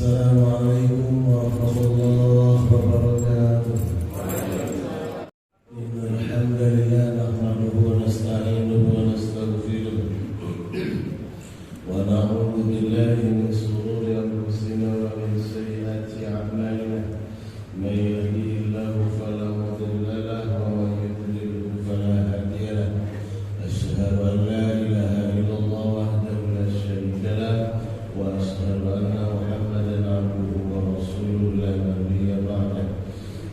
Assalamualaikum warahmatullahi wabarakatuh. Innal hamdalillah nahmaduhu wa nasta'inuhu wa nastaghfiruh wa na'udzu billahi min shururi anfusina wa min sayyiati a'malina. May yahdihillahu fala mudilla lahu wa man yudlil fala hadiya lahu. Asyhadu an la ilaha illallah wahdahu la syarika lahu wa asyhadu anna Muhammadan abduhu wa rasuluhu la nabiyya ba'dahu.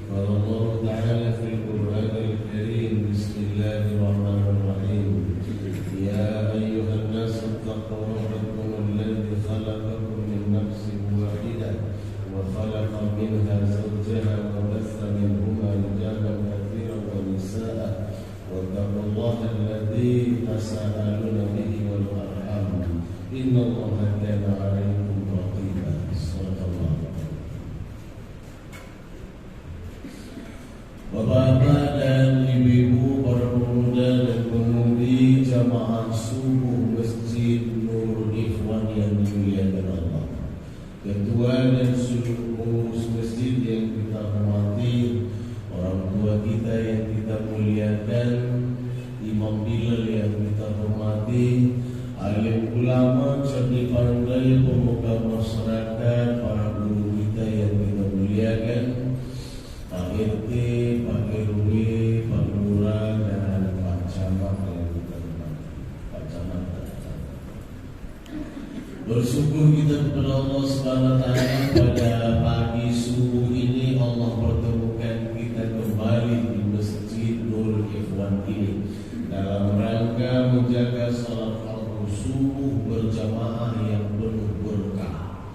Qala Allah ta'ala fil Qur'anil Karim, bismillahirrahmanirrahim. Ya ayyuhan nas ittaqu rabbakum alladzi khalaqakum min nafsin wahidah wa khalaqa minha zawjaha wa batha minhuma rijalan katsiran wa nisaa'a wattaqullaha alladzi tasaaluna bihi wal arham innallaha kana 'alaykum raqiba. Shadaqallah. Bapak-bapak dan ibu-ibu, para pemuda dan pemudi jamaah subuh Masjid Nurul Ikhwan yang dimuliakan Allah, ketua dan seluruh pengurus masjid yang kita hormati, orang tua kita yang kita muliakan, imam bilal yang kita hormati, alim ulama, cerdik pandai, pemuka masyarakat, para guru kita yang kita muliakan, Pak RT, Pak RW, Pak Lurah, dan Pak Camat yang kita hormati. Pak Camat. Bersyukur kita kepada Allah Subhanahu wa taala pada pagi subuh ini Allah pertemukan kita kembali di Masjid Nurul Ikhwan ini dalam rangka menjaga salat fardu subuh berjamaah yang penuh berkah.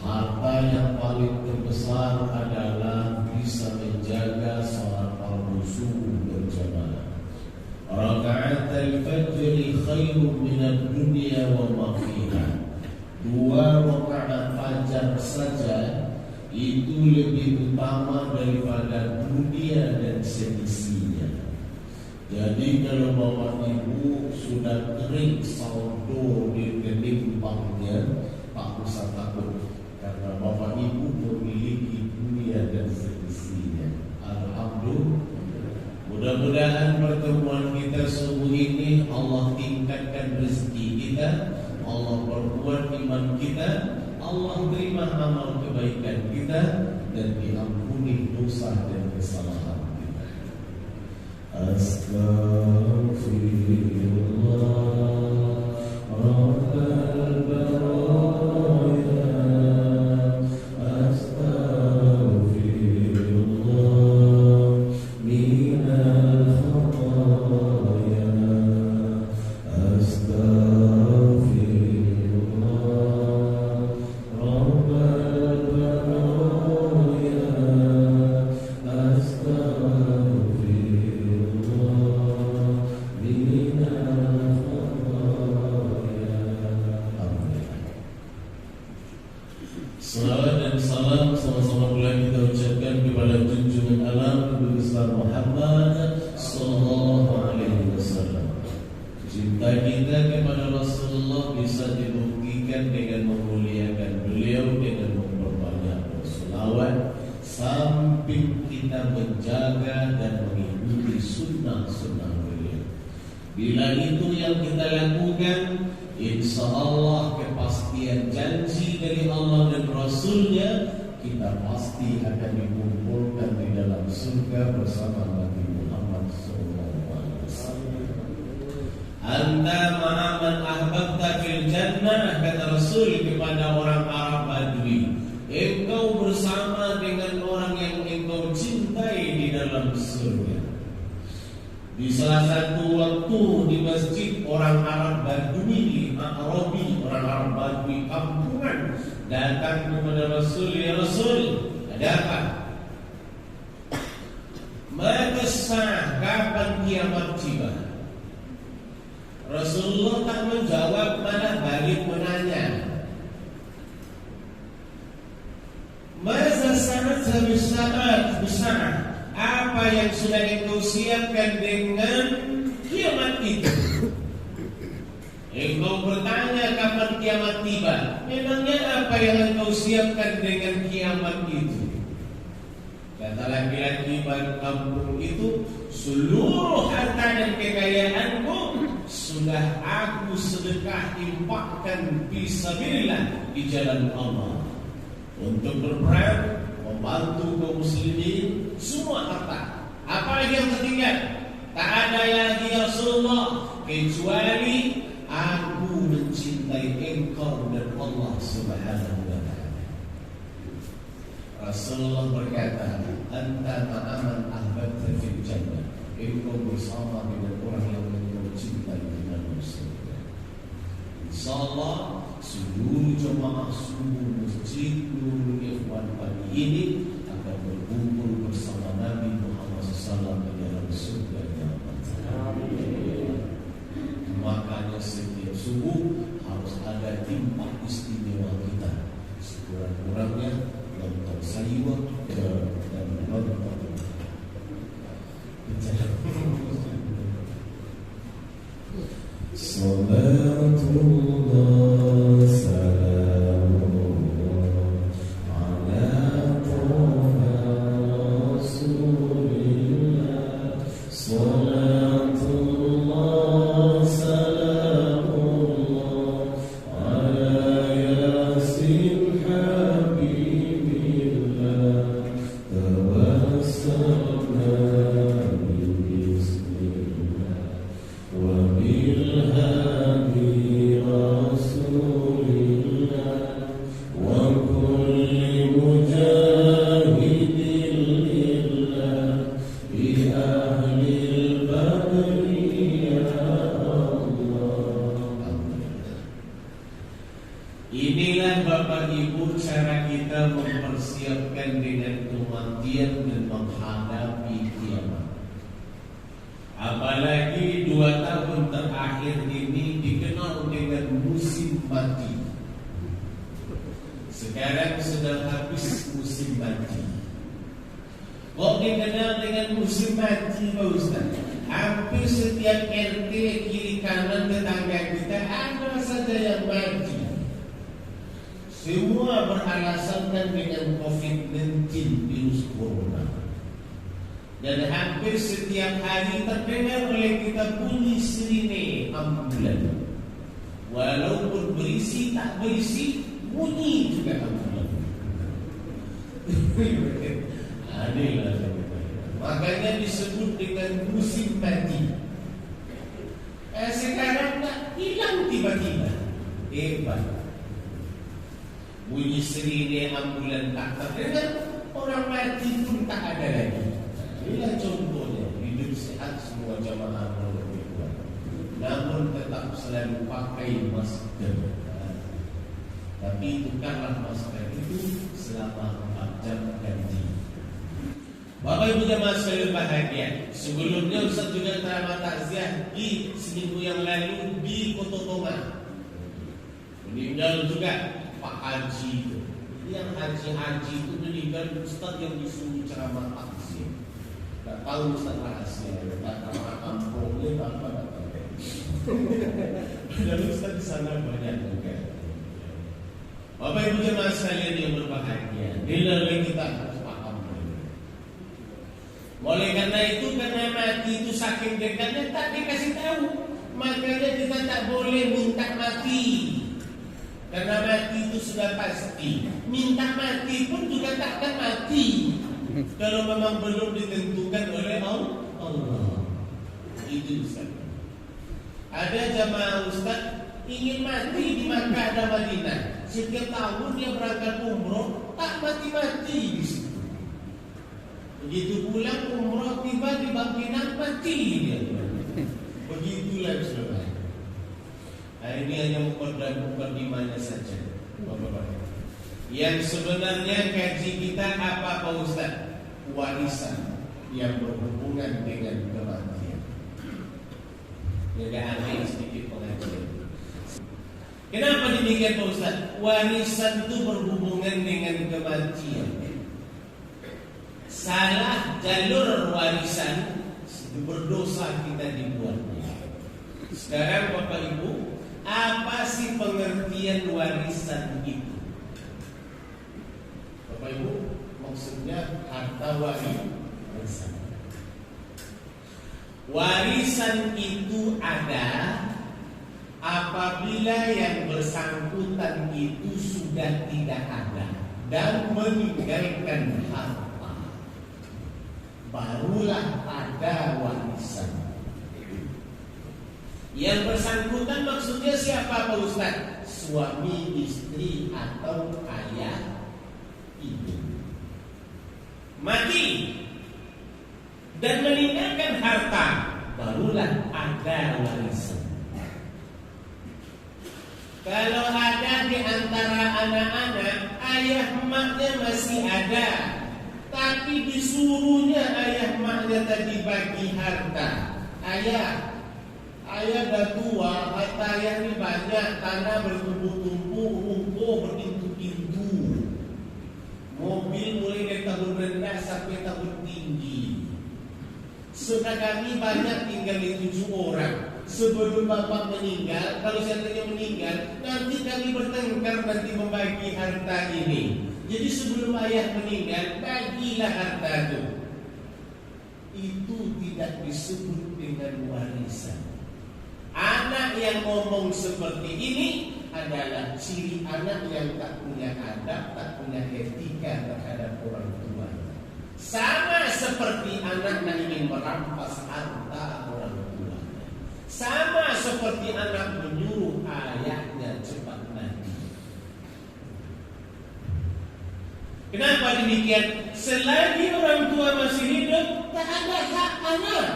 Harta yang paling terbesar adalah bisa menjaga salat fardu subuh berjamaah. Rakaat al-fajr khairun minad dunya wa ma fiha. 2 rakaat fajar saja itu lebih utama daripada dunia dan seisinya. Jadi kalau bapak ibu sudah kering saldo di rekening banknya, tak usah takut karena bapak ibu memiliki dunia dan seisinya. Alhamdulillah. Mudah-mudahan pertemuan kita subuh ini Allah tingkatkan rezeki kita, Allah perkuat iman kita, Allah terima amal kebaikan kita, dan diampuni dosa dan kesalahan kita. Astaghfirullah Rabbal baraya, astaghfirullah minal khataya, Salawat dan salam sama-sama pula kita ucapkan kepada junjungan alam Nabi besar Muhammad sallallahu alaihi wasallam. Cinta kita kepada Rasulullah bisa dibuktikan dengan memuliakan beliau, dengan memperbanyak selawat, samping kita menjaga dan mengikuti sunnah-sunnah beliau. Bila itu yang kita lakukan, insya Allah kepastian janji dari Allah dan Rasulnya, kita pasti akan dikumpulkan di dalam surga bersama Nabi Muhammad SAW. Anta ma'aman ahbabta fil jannah, kata Rasul kepada orang Arab Badui, engkau bersama dengan orang yang engkau cintai di dalam surga. Di salah satu waktu di masjid, orang Arab Badui, Arabi, orang Arab Badui kampungan datang kepada Rasul, ya Rasul, ada apa? Mata sah, kapan kiamat tiba? Rasulullah tak menjawab, malah balik menanya. Masa sangat besar, apa yang sudah engkau siapkan dengan kiamat itu? Engkau bertanya kapan kiamat tiba. Memangnya apa yang engkau siapkan dengan kiamat itu? Kata laki-laki balik kampung itu, seluruh harta dan kekayaanku sudah aku sedekah infakkan fisabilillah di jalan Allah untuk berperang, membantu kaum muslimin, semua harta. Apa yang tertinggal? Tak ada lagi ya Rasulullah kecuali aku mencintai engkau dan Allah Subhanahu wa ta'ala. Rasulullah berkata, anta ma'aman ahbabta fil jannah. Engkau bersama dengan orang yang engkau cintai di dalam surga. Insyaallah seluruh jemaah subuh masjid Nurul Ikhwan pagi ini akan berkumpul bersama Nabi Muhammad SAW di dalam surga. Makanya setiap subuh harus ada timpak istimewa kita. Sekurang-kurangnya lontong sayur dan lontong Salatullah salamullah ala Taha Rasulillah. Salatullah salamullah ala Yasin Habibillah. Tawassalna bismillah wa bilhadi Rasulillah wa kulli mujahidin lillah bi ahlil badri ya Allah. Inilah Bapak Ibu cara kita mempersiapkan dengan kematian dan menghadapi kiamat. Apalagi 2 tahun terakhir ini dikenal dengan musim mati. Sekarang sudah habis musim mati. Kok dikenal dengan musim mati Pak Ustaz? Hampir setiap RT kiri kanan tetangga kita ada saja yang mati. Semua beralasankan dengan COVID-19 virus corona. Dan hampir setiap hari terdengar oleh kita bunyi sirine ambulan. Walaupun berisi tak berisi, bunyi juga ambulan. Adillah. Makanya disebut dengan musim mati. Sekarang tak hilang tiba-tiba. Hebat. Bunyi sirine ambulan tak terdengar, orang mati pun tak ada lagi. Inilah contohnya, hidup sehat semua jamaah lebih kuat. Namun tetap selalu pakai masker. Tapi tukarlah masker itu selama 4 jam ganti. Bapak Ibu jamaah sekalian bahagia, sebelumnya Ustaz juga telah takziah di seminggu yang lalu di Kota Toma. Meninggal juga Pak Haji itu. Yang haji itu meninggal Ustaz yang disuruh ceramah takziah. Tak tahu Ustaz rahasia, tak tahu kampungnya apa tak tahu. Dan Ustaz di sana banyak juga. Bapak Ibu jemaah sekalian yang berbahagia, bila kita harus paham. Oleh karena itu, karena mati itu saking dekatnya tak dikasih tahu, makanya kita tak boleh minta mati. Karena mati itu sudah pasti. Minta mati pun juga tak akan mati. Kalau memang belum ditentukan oleh Allah. Itu Ustaz. Ada jamaah Ustaz ingin mati di Makkah dan Madinah. Setiap tahun dia berangkat umroh, tak mati-mati di situ. Begitu pulang umroh tiba di Bangkinang, mati dia. Begitulah saudara. Ini hanya mukadimahnya saja. Bapak-bapak. Yang sebenarnya kaji kita apa Pak Ustaz? Warisan yang berhubungan dengan kematian. Jadi aneh sedikit pengajian. Kenapa demikian Pak Ustaz? Warisan itu berhubungan dengan kematian. Salah jalur warisan, berdosa kita dibuatnya. Sekarang Bapak Ibu, Apa sih pengertian warisan itu? Bapak Ibu, maksudnya harta warisan. Warisan itu ada apabila yang bersangkutan itu sudah tidak ada dan meninggalkan harta, barulah ada warisan. Yang bersangkutan maksudnya siapa Pak Ustaz? Suami, istri, atau ayah, ibu. Mati dan meninggalkan harta, barulah ada warisan. Kalau ada di antara anak-anak, ayah emaknya masih ada, tapi disuruhnya ayah emaknya tadi bagi harta. Ayah dah tua, harta ayah ini banyak, tanah bertumpuk-tumpuk, ruko berpintu-pintu, mobil mulai dari tahun rendah sampai tahun tinggi. Saudara kami banyak tinggal di 7 orang. Sebelum bapak meninggal, kalau seandainya meninggal, nanti kami bertengkar nanti membagi harta ini. Jadi sebelum ayah meninggal, bagilah harta itu. Itu tidak disebut dengan warisan. Anak yang ngomong seperti ini adalah ciri anak yang tak punya adab, tak punya etika terhadap orang tua. Sama seperti anak yang ingin merampas harta orang tua. Sama seperti anak menyuruh ayahnya cepat mati. Kenapa demikian? Selagi orang tua masih hidup, tak ada hak anak.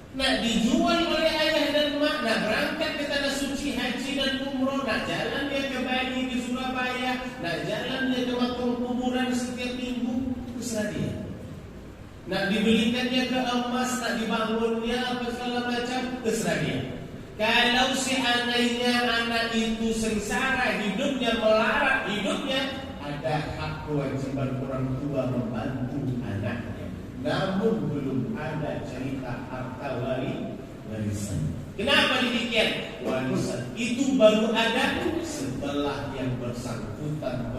Nak dijual oleh ayah dan mak, nak berangkat ke tanah suci haji dan umroh, nak jalan dia ke Bali, ke Surabaya, nak jalan dia ke makam kuburan setiap minggu, terserah dia. Nak dibelikannya ke emas, nak dibangunnya apa segala macam, terserah dia. Kalau seandainya anak itu sengsara hidupnya, melarat hidupnya, ada hak kewajiban orang tua membantu anaknya. Namun belum ada cerita harta warisan. Kenapa demikian? Warisan itu baru ada setelah yang bersangkutan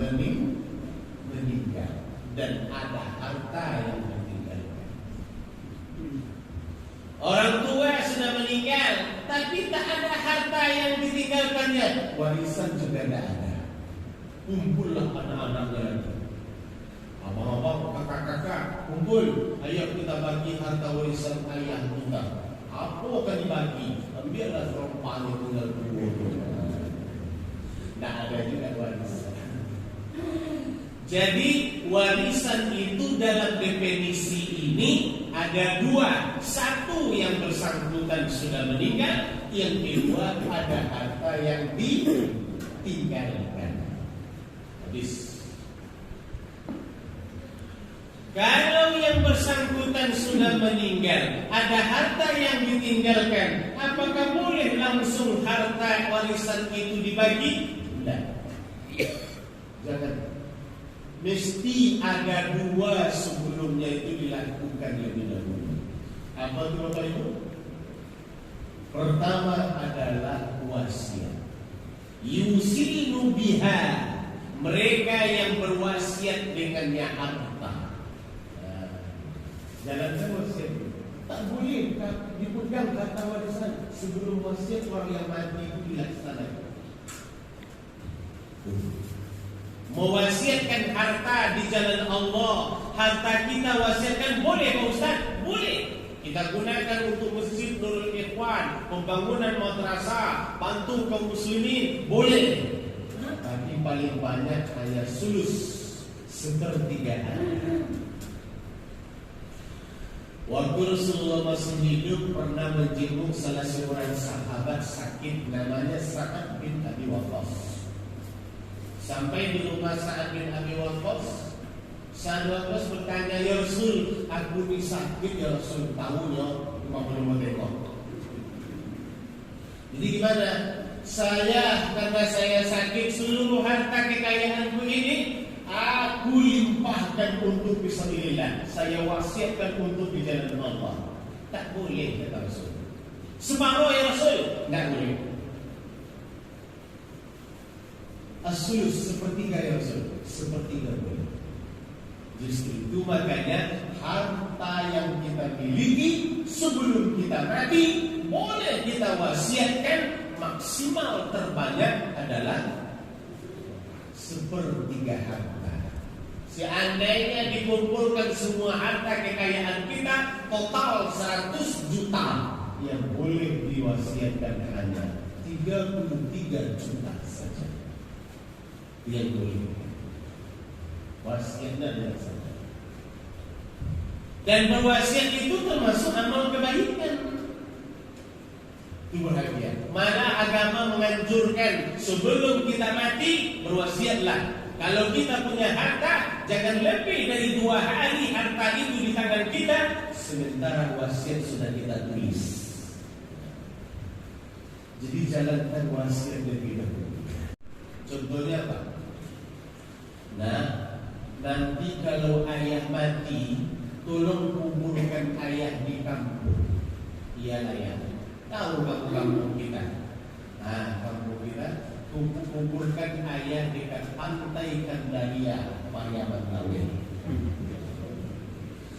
meninggal dan ada harta yang ditinggalkan. Orang tua sudah meninggal, tapi tak ada harta yang ditinggalkannya. Warisan juga tidak ada. Kumpullah anak-anaknya, abang-abang, kakak-kakak, kumpul. Ayo kita bagi harta warisan ayah kita. Apa akan dibagi? Ambillah serompahnya tinggal dua. Tidak ada juga warisan. Jadi warisan itu dalam definisi ini ada dua. Satu, yang bersangkutan sudah meninggal. Yang kedua, ada harta yang ditinggalkan. Habis. Kalau yang bersangkutan sudah meninggal, ada harta yang ditinggalkan, apakah boleh langsung harta warisan itu dibagi? Tidak. Jangan. Mesti ada dua sebelumnya itu dilakukan lebih dahulu. Apa itu Bapak Ibu? Pertama adalah wasiat. Yusinu biha, mereka yang berwasiat dengannya harta. Jalankan wasiat. Tak boleh dipegang harta warisan sebelum wasiat orang yang mati itu dilaksanakan. Mewasiatkan harta di jalan Allah, harta kita wasiatkan boleh Pak Ustaz? Boleh. Kita gunakan untuk masjid Nurul Ikhwan, pembangunan madrasah, bantu kaum muslimin, boleh. Tapi paling banyak hanya sulus, sepertiga. Waktu Rasulullah masih hidup pernah menjenguk salah seorang sahabat sakit namanya Sa'ad bin Abi Waqqas. Sampai di rumah Sa'ad bin Abi Waqqas, Sa'ad bin Abi Waqqas bertanya, "Ya Rasul, aku ini sakit ya Rasul, tahunya cuma belum tengok." Jadi gimana? Karena saya sakit, seluruh harta kekayaanku ini aku limpahkan untuk fisabilillah. Saya wasiatkan untuk di jalan Allah. Tak boleh kata Rasul. Separuh ya Rasul, tidak boleh. As-sulus sepertiga ya Rasul, sepertiga boleh. Justru itu makanya harta yang kita miliki sebelum kita mati boleh kita wasiatkan, maksimal terbanyak adalah sepertiga harta. Seandainya dikumpulkan semua harta kekayaan kita total 100 juta, yang boleh diwasiatkan hanya 33 juta saja yang boleh wasiatnya dilaksanakan. Dan berwasiat itu termasuk amal kebaikan. Itu bahagia. Mana agama menganjurkan sebelum kita mati berwasiatlah. Kalau kita punya harta, jangan lebih dari 2 hari harta itu di tangan kita, sementara wasiat sudah kita tulis. Jadi jalankan wasiat lebih dahulu. Contohnya apa? Nah, nanti kalau ayah mati, tolong kuburkan ayah di kampung. Iyalah ya. Tahu kampung kita. Nah, kampung kita kuburkan ayah dekat pantai Kandaria, Pariaman Lawen.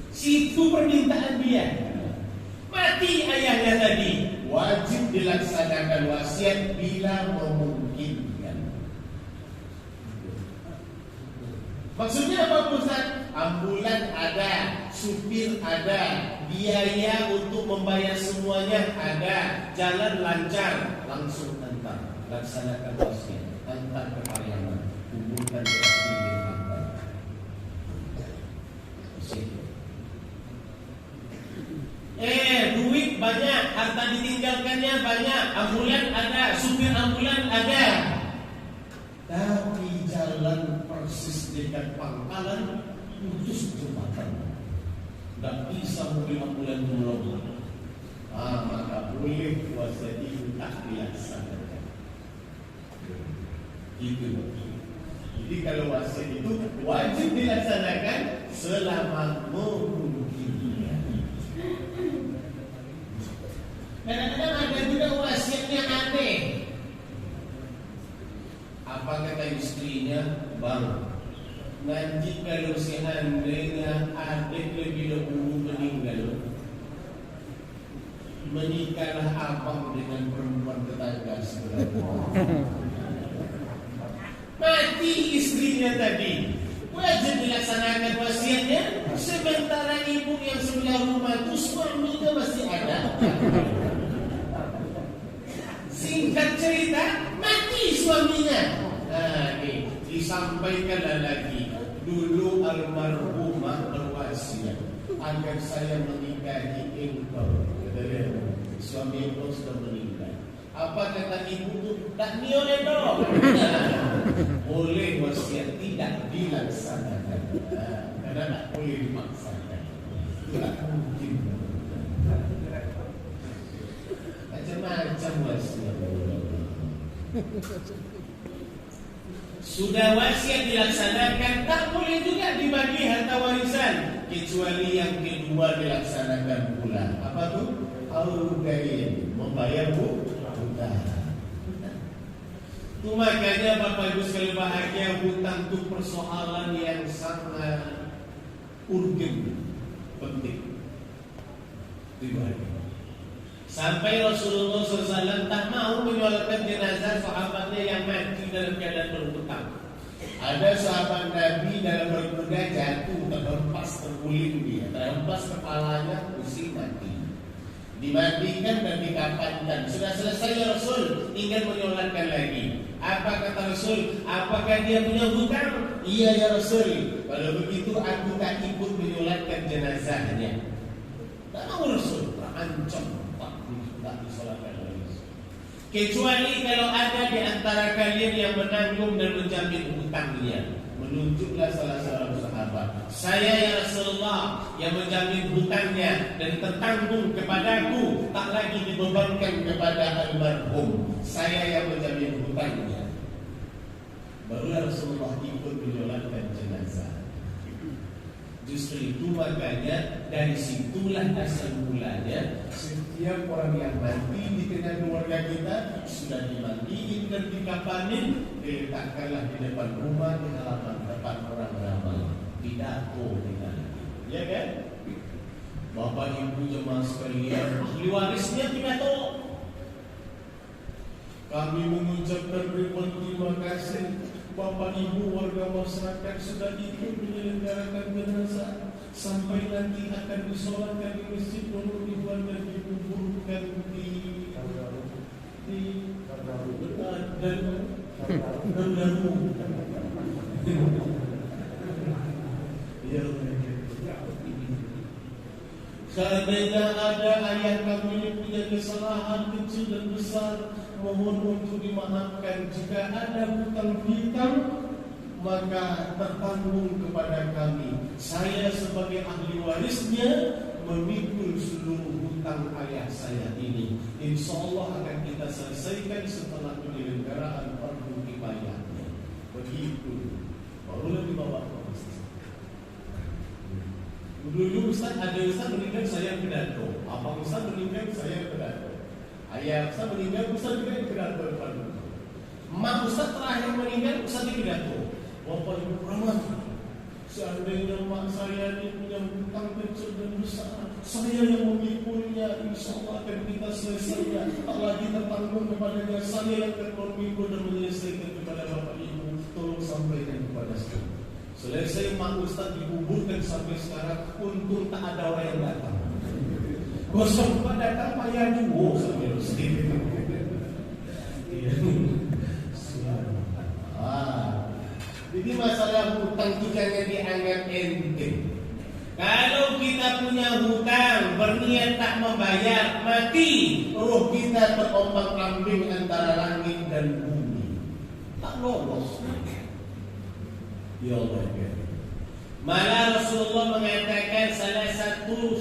Situ permintaan dia. Mati ayahnya tadi, wajib dilaksanakan wasiat bila memungkinkan. Maksudnya apa Ustaz? Ambulan ada, supir ada, biaya untuk membayar semuanya ada, jalan lancar, langsung hantar, laksanakan wasiat, hantar ke Pariaman, kuburkan di pinggir pantai. Duit banyak, harta ditinggalkannya banyak, ambulan ada, supir ambulan ada, tapi jalan persis dekat pangkalan, putus jembatan, tidak bisa mobil ambulan menolong. Maka boleh wasiat itu tak dilaksanakan. Itu. Jadi kalau wasiat itu wajib dilaksanakan selama memungkinkan. Kadang-kadang ada juga wasiatnya aneh. Apa kata istrinya? Bang, nanti kalau seandainya adik lebih dahulu meninggal, menikahlah abang dengan perempuan tetangga sebelah. Mati istrinya tadi, wajib dilaksanakan wasiatnya. Sementara ibu yang sebelah rumah itu suaminya masih ada. Singkat cerita, mati suaminya. Disampaikanlah lagi, dulu almarhumah berwasiat agar saya menikahi engkau. Suami engkau sudah meninggal. Apa kata ibu tu? Tak nioleh dong. Boleh wasiat tidak dilaksanakan, karena tak boleh dimaksakan. Tidak mungkin. Macam-macam wasiat. Sudah wasiat dilaksanakan, tak boleh juga dibagi harta warisan, kecuali yang kedua dilaksanakan pula. Apa tu? Al-Gain, membayar hutang. Itu makanya Bapak Ibu sekalian bahagia, hutang itu persoalan yang sangat urgen, penting. Sampai Rasulullah SAW tak mau menyolatkan jenazah sahabatnya yang mati dalam keadaan berhutang. Ada sahabat Nabi dalam berkuda jatuh, terhempas terguling dia, terhempas kepalanya, pusing mati. Dimandikan dan dikafankan. Sudah selesai ya Rasul, tinggal menyolatkan lagi. Apa kata Rasul? Apakah dia punya hutang? Iya ya Rasul. Kalau begitu aku tak ikut menyolatkan jenazahnya. Tak mau Rasul, terancam. Tak disolatkan lagi. Kecuali kalau ada di antara kalian yang menanggung dan menjamin hutangnya. Menunjuklah salah seorang sahabat, saya ya Rasulullah yang menjamin hutangnya dan tertanggung kepadaku, tak lagi dibebankan kepada almarhum. Saya yang menjamin hutangnya. Barulah Rasulullah ikut menyolatkan jenazah. Justru itu makanya dari situlah asal mulanya setiap orang yang mati di tengah keluarga kita sudah dimandiin dan dikapanin, diletakkanlah di depan rumah di halaman depan orang ramai. Pidato kita, ya kan? Bapak Ibu jemaah sekalian, ahli warisnya pidato. Kami mengucapkan ribuan terima kasih Bapak Ibu warga masyarakat sudah ikut menyelenggarakan jenazah sampai nanti akan disolatkan di Masjid Nurul Ikhwan dan dikuburkan di Seandainya ada ayat kami ini punya kesalahan kecil dan besar, mohon untuk dimaafkan. Jika ada hutang piutang, maka tertanggung kepada kami. Saya sebagai ahli warisnya memikul seluruh hutang ayah saya ini. Insya Allah akan kita selesaikan setelah penyelenggaraan fardu kifayahnya. Begitu. Barulah dibawa ke masjid. Dulu Ustaz, ada Ustaz meninggal saya pidato. Abang Ustaz meninggal saya pidato. Ayah Ustaz meninggal Ustaz juga pidato depan. Mak Ustaz terakhir meninggal Ustaz pidato. Bapak Ibu Rahmat, seandainya mak saya ini punya hutang kecil dan besar, saya yang memikulnya, insya Allah akan kita selesaikan. Tak lagi tertanggung kepadanya, saya yang akan memikul dan menyelesaikan kepada Bapak Ibu. Tolong sampaikan kepada saya. Selesai mak Ustaz dikuburkan sampai sekarang, untung tak ada orang yang datang. Gosok pak datang payah juga sampai sendiri. Jadi masalah hutang itu jangan dianggap enteng. Kalau kita punya hutang, berniat tak membayar, mati, roh kita terombang-ambing antara langit dan bumi, tak lolos. Ya Allah. Malah Rasulullah mengatakan salah satu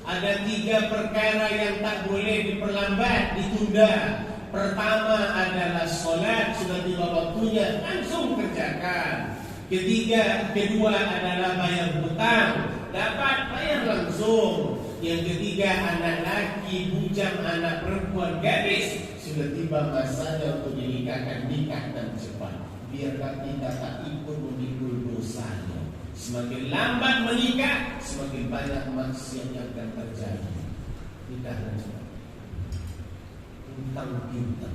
ada 3 perkara yang tak boleh diperlambat, ditunda. Pertama adalah solat, sudah tiba waktunya langsung kerjakan. Kedua adalah bayar hutang, dapat bayar langsung. Yang ketiga anak laki, bujang, anak perempuan, gadis, sudah tiba masanya untuk dinikahkan, nikah dan cepat. Biarkan kita tak ikut memikul dosanya. Semakin lambat menikah, semakin banyak maksiat yang akan terjadi. Nikah dan cepat. Hutang piutang.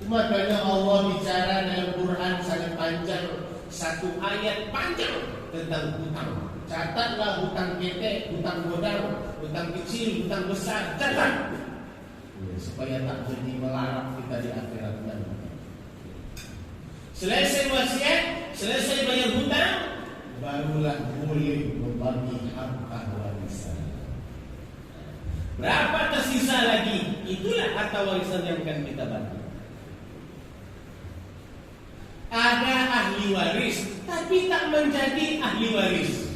Makanya Allah bicara dalam Quran sangat panjang, satu ayat panjang tentang hutang. Catatlah hutang ketek, hutang modal, hutang kecil, hutang besar, catat supaya tak jadi melarang kita di akhirat nanti. Selesai wasiat, selesai bayar hutang, barulah boleh membagi harta warisan. Berapa tersisa lagi? Itulah harta warisan yang akan kita bagi. Ada ahli waris, tapi tak menjadi ahli waris.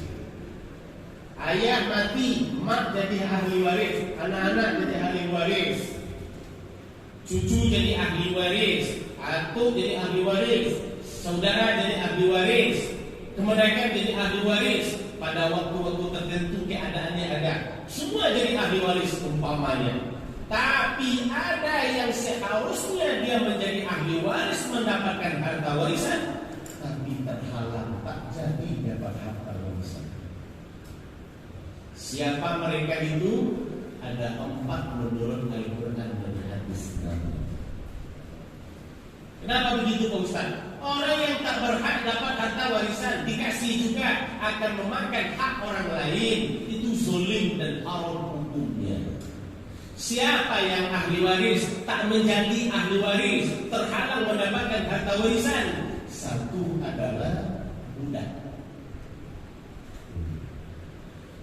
Ayah mati, mak jadi ahli waris, anak-anak jadi ahli waris, cucu jadi ahli waris, atuk jadi ahli waris, saudara jadi ahli waris, kemerdekaan jadi ahli waris. Pada waktu-waktu tertentu keadaannya ada, semua jadi ahli waris umpamanya. Tapi ada yang seharusnya dia menjadi ahli waris mendapatkan harta warisan, tapi terhalang tak jadi dapat harta warisan. Siapa mereka itu? Ada 4 menurut Al-Quran dan hadis Nabi. Kenapa begitu Pak Ustaz? Orang yang tak berhak dapat harta warisan dikasih juga akan memakan hak orang lain. Itu zalim dan haram hukumnya. Siapa yang ahli waris tak menjadi ahli waris, terhalang mendapatkan harta warisan? Satu adalah budak.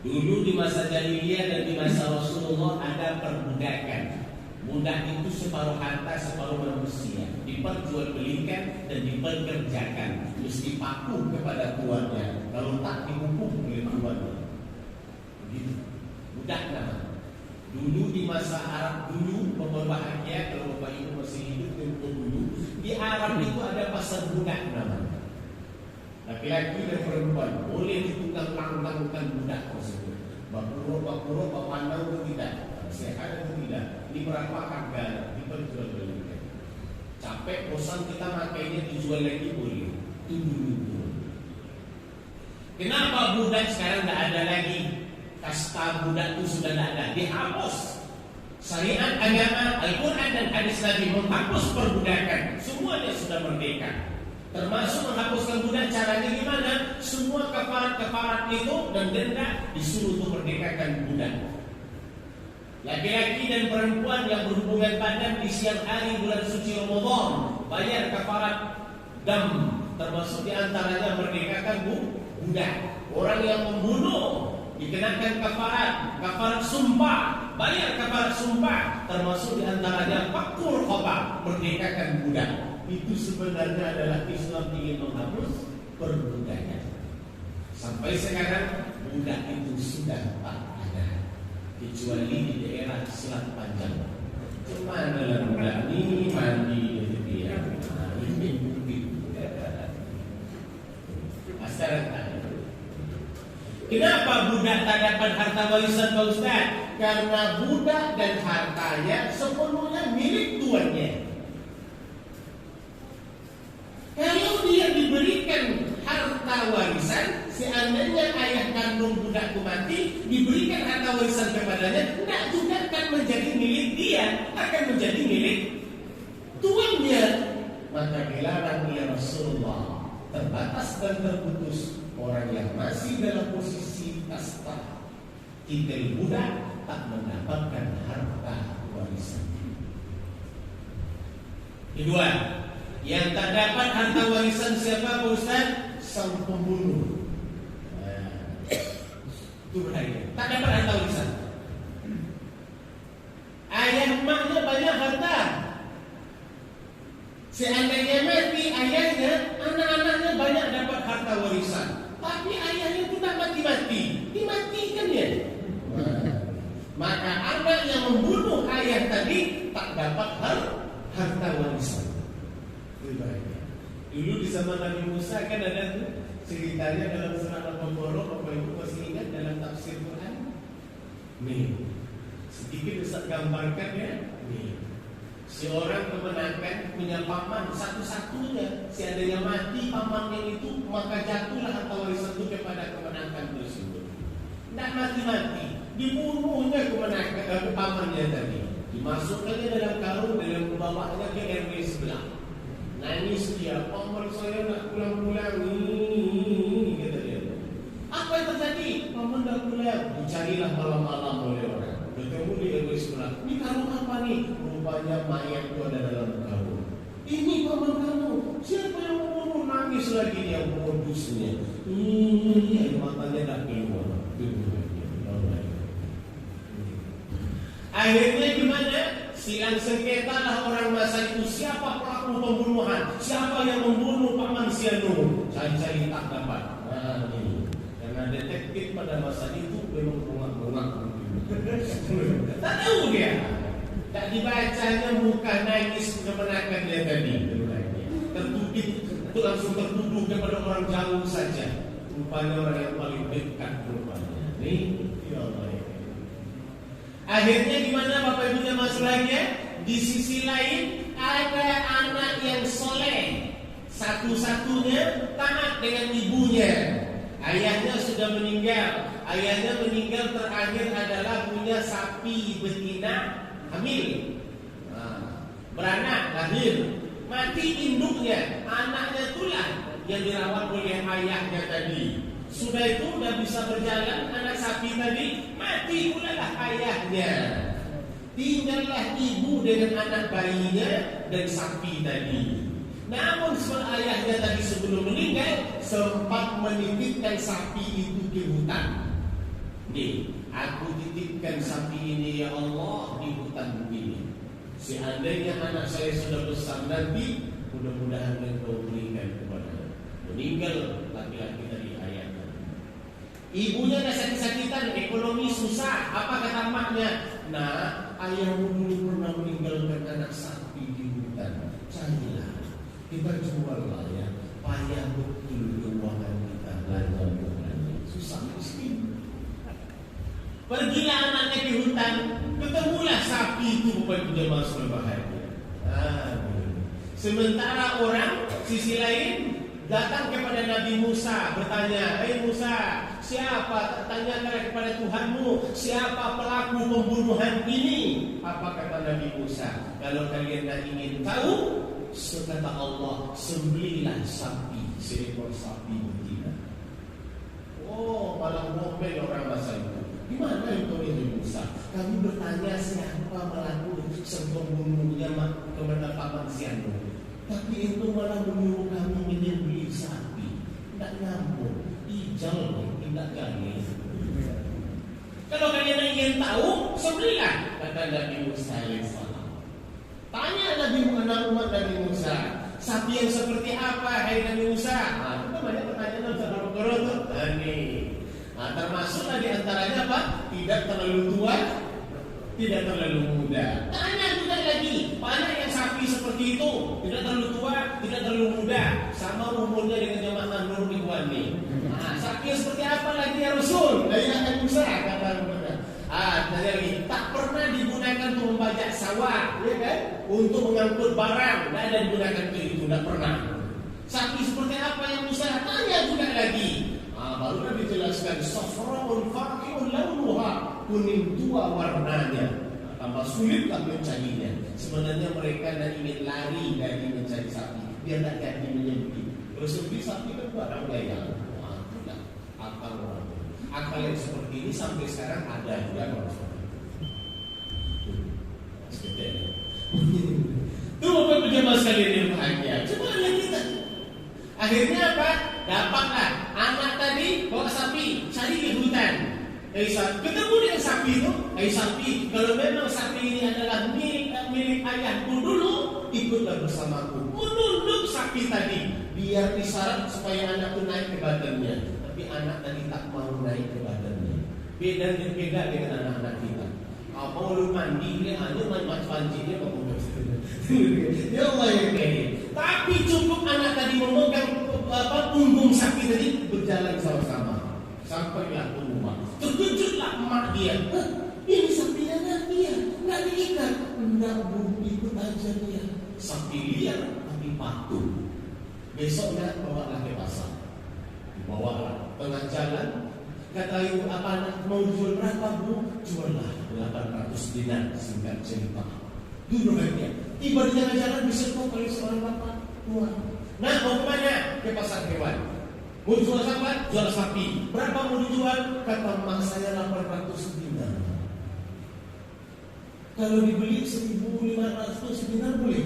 Dulu di masa jahiliyah dan di masa Rasulullah ada perbudakan. Budak itu separuh harta, separuh manusia, diperjualbelikan dan dipekerjakan, mesti patuh kepada tuannya. Kalau tak dihukum oleh tuannya. Begitu. Budak namanya. Dulu di masa Arab dulu, berbahagia kalau Bapak Ibu masih hidup tempo dulu, di Arab itu ada pasar budak namanya. Laki-laki dan perempuan boleh ditunggang langtangkan budak tersebut. Bapuro, bapandang atau tidak, sehat atau tidak, ini berapa harga, diperjualbelikan. Capek, bosan kita makainya dijual lagi boleh. Itu dulu. Kenapa budak sekarang tidak ada lagi? Kasta budak itu sudah tidak ada, dihapus. Syariat agama, Al-Quran dan hadis Nabi menghapus perbudakan. Semuanya sudah merdeka. Termasuk menghapuskan budak, caranya gimana? Semua kafarat itu dan denda disuruh untuk merdekakan budak. Laki-laki dan perempuan yang berhubungan badan di siang hari bulan suci Ramadan bayar kafarat dam, termasuk diantaranya merdekakan budak. Orang yang membunuh dikenakan kafarat sumpah, bayar kafarat sumpah, termasuk diantaranya fakul khobar, merdekakan budak. Itu sebenarnya adalah Islam ingin menghapus perbudakan. Sampai sekarang budak itu sudah tak ada, kecuali di daerah Selat Panjang. Cuma dalam budak ini mandi dia, ini bukti. Masyarakat. Kenapa budak tak dapat harta warisan Pak Ustaz? Karena budak dan hartanya sepenuhnya milik tuannya. Kalau dia diberikan harta warisan, seandainya ayah kandung budak itu mati, diberikan harta warisan kepadanya, tidak juga akan menjadi milik dia, akan menjadi milik tuannya. Maka dilarang oleh Rasulullah, terbatas dan terputus orang yang masih dalam posisi kasta titel budak tak mendapatkan harta warisan. Kedua, yang tak dapat harta warisan siapa Pak Ustaz? Sang pembunuh. Itu bahaya. Tak dapat harta warisan. Ayah emaknya banyak harta. Seandainya mati ayahnya, anak-anaknya banyak dapat harta warisan. Tapi ayahnya itu tak mati-mati, dimatikan ya. Maka anak yang membunuh ayah tadi tak dapat harta warisan. Dulu di zaman Nabi Musa kan ada tuh ceritanya dalam surat Al-Baqarah, Bapak Ibu masih ingat dalam tafsir Quran? Nih, sedikit Ustaz gambarkan ya. Nih, seorang kemenakan punya paman satu-satunya, seandainya mati pamannya itu maka jatuhlah harta warisan itu kepada kemenakan tersebut. Tidak mati-mati, dibunuhnya kemenakan pamannya tadi, dimasukkannya dalam karung dan membawanya ke RW sebelah. Nangis dia, paman saya nak pulang-pulang nih, kata dia. Apa yang terjadi? Paman nak pulang. Dicarilah malam-malam oleh orang. Bertemu di RW sebelah. Ini karung apa nih? Rupanya mayat itu ada dalam karung. Ini paman kamu. Siapa yang membunuh? Nangis lagi dia modusnya. Matanya tak keluar. Akhirnya gimana? Silang sengketa lah orang masa itu. Siapa pelaku pembunuhan? Siapa yang membunuh paman Sianu? Cari-cari tak dapat. Nah ini, karena detektif pada masa itu memang bungak-bungak. Tak tahu dia. Tak dibacanya muka nangis kemenakan dia tadi. Tertuduh itu langsung tertuduh kepada orang jauh saja. Rupanya orang yang paling dekat rupanya. Nih, ya Allah. Akhirnya gimana Bapak Ibu jemaah sekalian? Di sisi lain ada anak yang soleh, satu-satunya taat dengan ibunya. Ayahnya sudah meninggal. Ayahnya meninggal terakhir adalah punya sapi betina hamil, beranak lahir, mati induknya, anaknya itulah yang dirawat oleh ayahnya tadi. Sudah itu sudah bisa berjalan, anak sapi tadi mati pula lah ayahnya. Tinggallah ibu dengan anak bayinya dan sapi tadi. Namun ayahnya tadi sebelum meninggal sempat menitipkan sapi itu di hutan. Nih, aku titipkan sapi ini ya Allah di hutan ini. Seandainya anak saya sudah besar nanti, mudah-mudahan Engkau berikan kepada. Meninggal laki-laki tadi ayahnya. Ibunya dah sakit-sakitan, ekonomi susah. Apa kata maknya? Nah, ayahmu dulu pernah meninggalkan anak sapi di hutan. Carilah, kita jual lah ya. Payah betul uang miskin. Pergilah anaknya ke hutan, ketemulah sapi itu bukan jemaah berbahagia. Sementara orang sisi lain datang kepada Nabi Musa bertanya, "Hei Musa, siapa? Tanyakan kepada Tuhanmu, siapa pelaku pembunuhan ini?" Apa kata Nabi Musa? "Kalau kalian ingin tahu, kata Allah, sembelihlah sapi, seekor sapi betina." Oh, malah ngomel orang masa itu. Gimana itu Nabi Musa? Kami bertanya siapa pelaku pembunuhnya kepada Pak Mansiano, tapi itu malah menyuruh kami menyembelih sapi. Tidak nyambung, ijal, tidak gani. Kalau kalian ingin tahu, sembelihlah, kata Nabi Musa alaihissalam. Tanya umat Nabi Musa, sapi yang seperti apa, hai Nabi Musa? Itu banyak pertanyaan dalam surah Al-Baqarah itu. Termasuklah diantaranya apa? Tidak terlalu tua, tidak terlalu muda. Tanya juga lagi, mana yang sapi seperti itu? Tidak terlalu tua, tidak terlalu muda, sama umurnya dengan jemaah Nur Ikhwani. Sapi yang seperti apa lagi ya Rasul? Dari Nabi Musa kata Rasulullah. Tanya lagi, tak pernah digunakan untuk membajak sawah, ya kan? Untuk mengangkut barang, tidak ada digunakan untuk itu, tidak pernah. Sapi seperti apa yang Musa? Tanya juga lagi. Baru dijelaskan safraun faqi'un launuha, kuning tua warnanya. Tambah sulitlah mencarinya. Sebenarnya mereka ingin lari dari mencari sapi, biar tidak jadi menyembelih. Terus sembelih sapi kan barang gaya. Akal yang seperti ini sampai sekarang ada juga orang seperti itu. Itu Bapak berjamaah sekalian yang bahagia. Coba lihat kita. Akhirnya apa? Dapatlah anak tadi bawa sapi, cari di hutan. Ketemu dengan sapi itu. Sapi, kalau memang sapi ini adalah milik ayahku dulu, ikutlah bersamaku. Menunduk sapi tadi, biar disyarat supaya anak itu naik ke badannya. Tapi anak tadi tak mau naik ke badannya. Beda dengan anak-anak kita. Mau lu mandi, dia hanya mandi dia mau ya Allah ya kayak. Tapi cukup anak tadi memegang punggung sapi tadi, berjalan sama-sama sampailah ke rumah. Terkejutlah emak dia. Ini sapinya nanti ya, nggak diikat. Nggak ikut aja dia. Sapi liar tapi patuh. Besoknya bawalah ke pasar. Dibawalah tengah jalan. Kata ibu, apa anak mau jual berapa bu? Juallah 800 dinar, singkat cerita. Dulu dia tiba di jalan-jalan diserbu oleh seorang bapak tua. Nah, mau kemana? Ke pasar hewan. Mau jual apa? Jual sapi. Berapa mau dijual? Kata emak saya 800 dinar. Kalau dibeli 1.500 dinar boleh?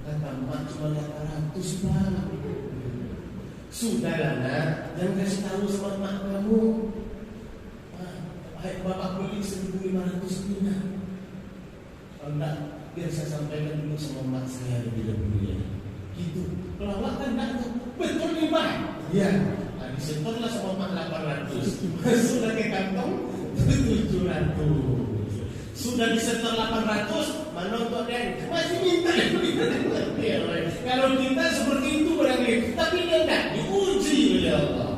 Kata emak cuma 800 pak. Sudahlah nak, jangan kasih tahu sama emak kamu. Bapak beli 1.500 dinar. Kalau enggak, biar saya sampaikan dulu sama emak saya lebih dahulu ya. Gitu. Pelawak kan enggak betul nih Pak. Iya. Disetorlah sama emak 800. Masuklah ke kantong 700. Sudah disetor 800, mana untuk dia masih minta. Kalau kita seperti itu barangkali, tapi dia enggak diuji oleh Allah.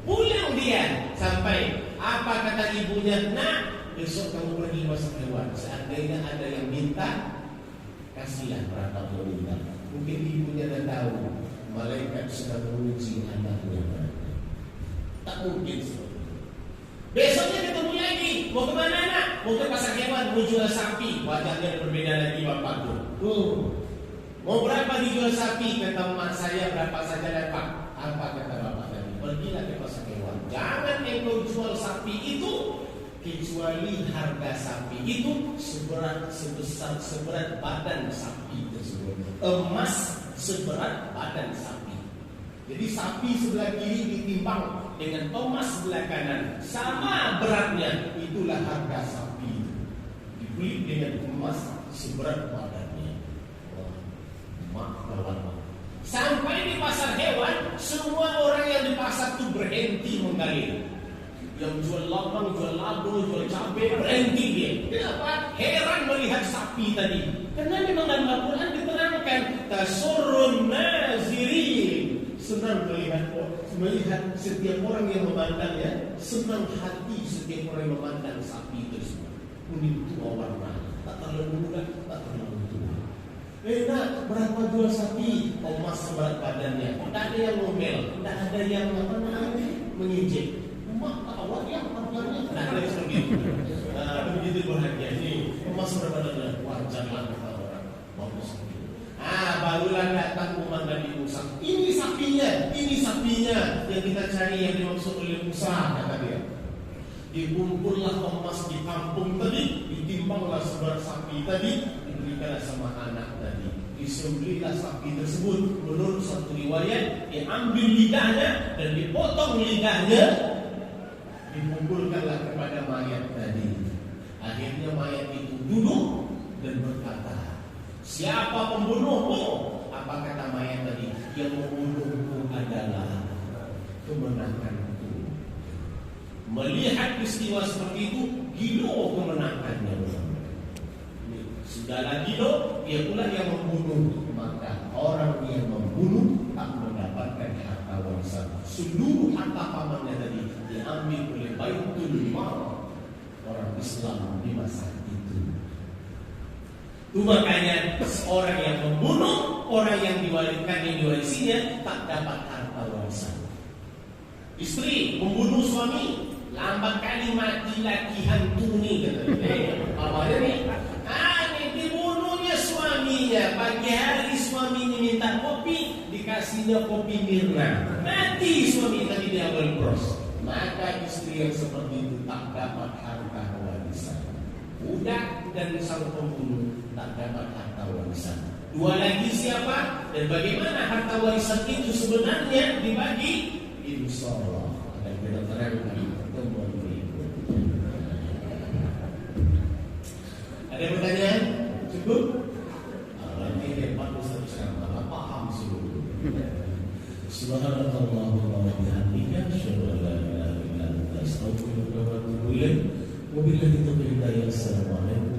Pulang dia sampai apa kata ibunya? Nah, besok kamu pergi masuk hewan. Seandainya ada yang minta, kasihlah berapa mau minta. Mungkin ibunya dah tahu malaikat sudah menguji anaknya. Tak mungkin seperti. Besoknya ketemu lagi. Mau kemana nak? Mau ke pasar hewan, mau jual sapi. Wajahnya berbeda lagi bapak tuh. Mau berapa dijual sapi? Kata emak saya berapa saja dapat. Apa kata bapak tadi? Pergilah ke pasar hewan. Jangan engkau jual sapi itu kecuali harga sapi itu seberat badan sapi tersebut. Emas seberat badan sapi. Jadi sapi sebelah kiri ditimbang dengan emas sebelah kanan, sama beratnya. Itulah harga sapi. Dibeli dengan emas seberat badannya. Sampai di pasar hewan, semua orang yang di pasar itu berhenti menggali. Yang jual lambang, jual labu, jual cabai, berhenti dia. Kenapa? Heran melihat sapi tadi. Karena memang dalam Al-Quran diterangkan tasurrun nazirin. Senang melihat melihat setiap orang yang memandangnya, senang hati setiap orang yang memandang sapi itu semua. Kuning tua warna, tak terlalu muda, tak terlalu tua. Nak, berapa jual sapi? Mas seberat badannya. Tak ada yang ngomel, tak ada yang mengejek. Mak awak yang harganya, tak ada yang seperti itu. Begitu bahagia ini. Mas seberat badannya, wajarlah kata orang. Bagus. Barulah datang umat Nabi Musa. Ini sapinya yang kita cari, yang dimaksud oleh Musa, kata dia. Dikumpullah emas di kampung tadi, ditimbanglah seberat sapi tadi, diberikanlah sama anak tadi. Disembelihlah sapi tersebut. Menurut satu riwayat, diambil lidahnya dan dipotong lidahnya, dikumpulkanlah kepada mayat tadi. Akhirnya mayat itu duduk dan berkata, siapa pembunuhmu? Apa kata mayat tadi? Yang membunuhku adalah kemenanganku. Melihat peristiwa seperti itu, gilo kemenangannya. Sudahlah gilo, dia pula yang membunuh. Maka orang yang membunuh tak mendapatkan harta warisan. Seluruh harta pamannya tadi diambil oleh Baitul Mal orang Islam di masa itu. Itu makanya seorang yang membunuh, orang yang diwarisinya tak dapat harta warisan. Istri membunuh suami, lambat kali mati laki hantu ni, kata apa dia ni? Dibunuhnya suaminya. Pagi hari suaminya minta kopi, dikasihnya kopi Mirna. Mati suami tadi di awal pros. Maka istri yang seperti itu tak dapat harta warisan. Budak dan sang pembunuh tak dapat harta warisan. Dua lagi siapa dan bagaimana harta warisan itu sebenarnya dibagi? Insyaallah akan kita terangkan pertemuan berikut. Ada pertanyaan? Cukup? Nanti hebat Ustaz sekarang paham seluruh. Subhanallahumma wa bihamdika asyhadu an la ilaha illa anta astaghfiruka wa atubu ilaik. Wabillahi taufiq hidayah. Assalamualaikum